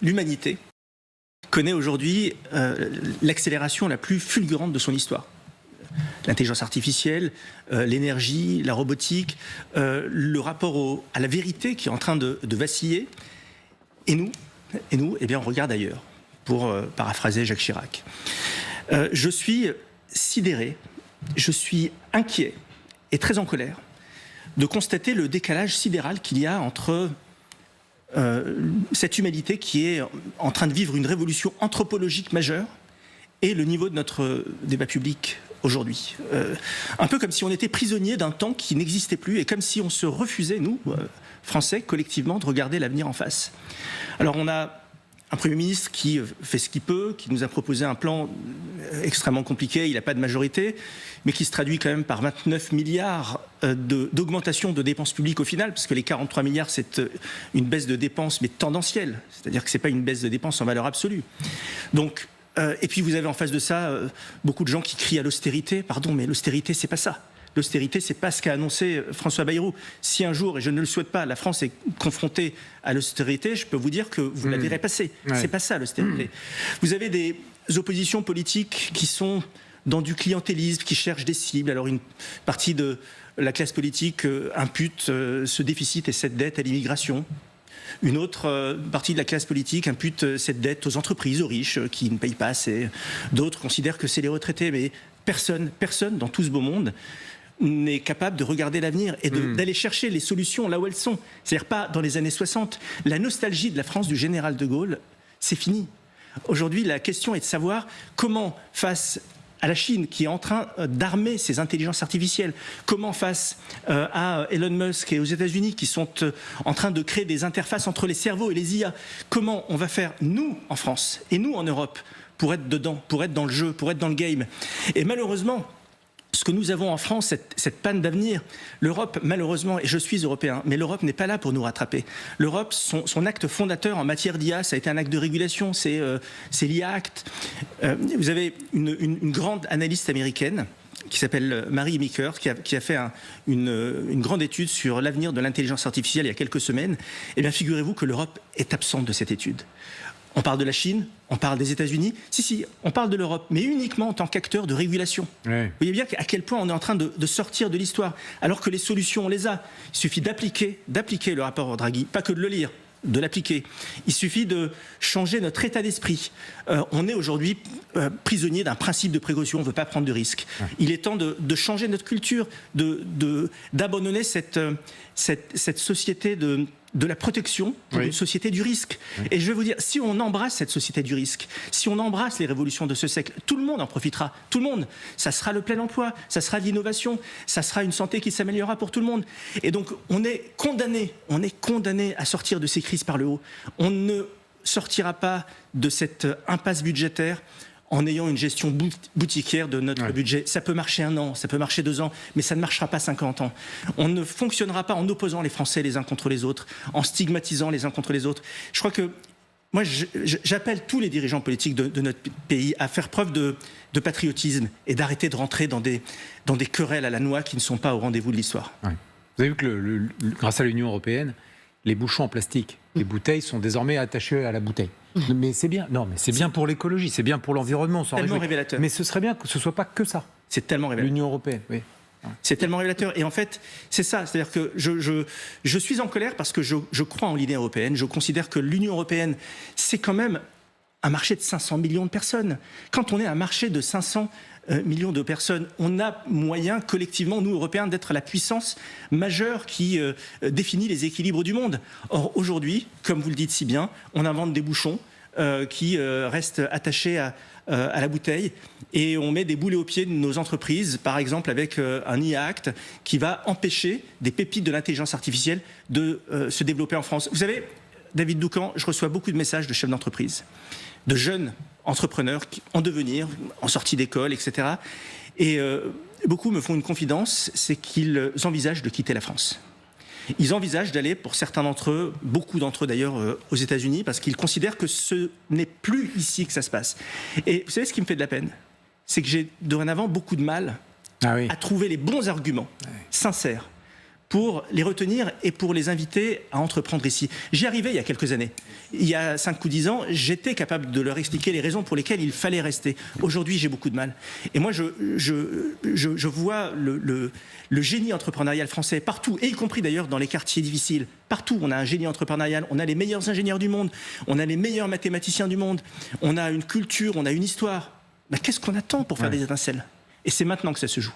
l'humanité connaît aujourd'hui l'accélération la plus fulgurante de son histoire. L'intelligence artificielle, l'énergie, la robotique, le rapport à la vérité qui est en train de vaciller. Et nous, eh bien, on regarde ailleurs, pour paraphraser Jacques Chirac. Je suis sidéré, je suis inquiet et très en colère de constater le décalage sidéral qu'il y a entre cette humanité qui est en train de vivre une révolution anthropologique majeure et le niveau de notre débat public aujourd'hui. Un peu comme si on était prisonnier d'un temps qui n'existait plus et comme si on se refusait, nous, Français, collectivement, de regarder l'avenir en face. Alors on a un Premier ministre qui fait ce qu'il peut, qui nous a proposé un plan extrêmement compliqué, il n'a pas de majorité, mais qui se traduit quand même par 29 milliards d'augmentation de dépenses publiques au final, parce que les 43 milliards, c'est une baisse de dépenses, mais tendancielle, c'est-à-dire que ce n'est pas une baisse de dépenses en valeur absolue. Donc, et puis vous avez en face de ça beaucoup de gens qui crient à l'austérité. Pardon, mais l'austérité, c'est pas ça. L'austérité, c'est pas ce qu'a annoncé François Bayrou. Si un jour, et je ne le souhaite pas, la France est confrontée à l'austérité, je peux vous dire que vous la verrez passer. Ouais. C'est pas ça l'austérité. Vous avez des oppositions politiques qui sont dans du clientélisme, qui cherchent des cibles. Alors une partie de la classe politique impute ce déficit et cette dette à l'immigration. Une autre partie de la classe politique impute cette dette aux entreprises, aux riches qui ne payent pas assez. D'autres considèrent que c'est les retraités. Mais personne dans tout ce beau monde n'est capable de regarder l'avenir et d'aller chercher les solutions là où elles sont. C'est-à-dire pas dans les années 60. La nostalgie de la France du général de Gaulle, c'est fini. Aujourd'hui, la question est de savoir comment, face à la Chine qui est en train d'armer ses intelligences artificielles, comment face à Elon Musk et aux États-Unis qui sont en train de créer des interfaces entre les cerveaux et les IA, comment on va faire, nous, en France, et nous, en Europe, pour être dedans, pour être dans le jeu, pour être dans le game. Et malheureusement, ce que nous avons en France, cette panne d'avenir, l'Europe, malheureusement, et je suis européen, mais l'Europe n'est pas là pour nous rattraper. L'Europe, son acte fondateur en matière d'IA, ça a été un acte de régulation, c'est l'IA Act. Vous avez une grande analyste américaine qui s'appelle Mary Meeker, qui a fait une grande étude sur l'avenir de l'intelligence artificielle il y a quelques semaines. Eh bien, figurez-vous que l'Europe est absente de cette étude. On parle de la Chine, on parle des États-Unis. Si, on parle de l'Europe, mais uniquement en tant qu'acteur de régulation. Ouais. Vous voyez bien à quel point on est en train de sortir de l'histoire, alors que les solutions, on les a. Il suffit d'appliquer le rapport Draghi, pas que de le lire, de l'appliquer. Il suffit de changer notre état d'esprit. On est aujourd'hui prisonnier d'un principe de précaution, on ne veut pas prendre de risques. Ouais. Il est temps de changer notre culture, d'abandonner cette société de la protection pour une société du risque. Oui. Et je vais vous dire, si on embrasse cette société du risque, si on embrasse les révolutions de ce siècle, tout le monde en profitera, tout le monde. Ça sera le plein emploi, ça sera de l'innovation, ça sera une santé qui s'améliorera pour tout le monde. Et donc, on est condamné à sortir de ces crises par le haut. On ne sortira pas de cette impasse budgétaire en ayant une gestion boutiquière de notre budget. Ça peut marcher 1 an, ça peut marcher 2 ans, mais ça ne marchera pas 50 ans. On ne fonctionnera pas en opposant les Français les uns contre les autres, en stigmatisant les uns contre les autres. Je crois que moi, j'appelle tous les dirigeants politiques de notre pays à faire preuve de patriotisme et d'arrêter de rentrer dans des querelles à la noix qui ne sont pas au rendez-vous de l'histoire. Ouais. Vous avez vu que grâce à l'Union européenne, les bouchons en plastique, les bouteilles sont désormais attachées à la bouteille. Mais c'est bien. Non, mais c'est bien pour l'écologie, c'est bien pour l'environnement. C'est tellement révélateur. Mais ce serait bien que ce soit pas que ça. C'est tellement révélateur. L'Union européenne, oui. C'est tellement révélateur. Et en fait, c'est ça. C'est-à-dire que je suis en colère parce que je crois en l'idée européenne. Je considère que l'Union européenne, c'est quand même un marché de 500 millions de personnes. Quand on est un marché de 500 millions de personnes, on a moyen collectivement, nous Européens, d'être la puissance majeure qui définit les équilibres du monde. Or aujourd'hui, comme vous le dites si bien, on invente des bouchons qui restent attachés à la bouteille et on met des boulets aux pieds de nos entreprises, par exemple avec un IA Act qui va empêcher des pépites de l'intelligence artificielle de se développer en France. Vous savez, David Doucan, je reçois beaucoup de messages de chefs d'entreprise, de jeunes entrepreneurs en devenir, en sortie d'école, etc. Et beaucoup me font une confidence, c'est qu'ils envisagent de quitter la France. Ils envisagent d'aller, pour certains d'entre eux, beaucoup d'entre eux d'ailleurs, aux États-Unis, parce qu'ils considèrent que ce n'est plus ici que ça se passe. Et vous savez ce qui me fait de la peine ? C'est que j'ai dorénavant beaucoup de mal à trouver les bons arguments, sincères, pour les retenir et pour les inviter à entreprendre ici. J'y arrivais il y a quelques années. Il y a 5 ou 10 ans, j'étais capable de leur expliquer les raisons pour lesquelles il fallait rester. Aujourd'hui, j'ai beaucoup de mal. Et moi, je vois le génie entrepreneurial français partout, et y compris d'ailleurs dans les quartiers difficiles. Partout, on a un génie entrepreneurial, on a les meilleurs ingénieurs du monde, on a les meilleurs mathématiciens du monde, on a une culture, on a une histoire. Ben, qu'est-ce qu'on attend pour faire des étincelles ? Et c'est maintenant que ça se joue.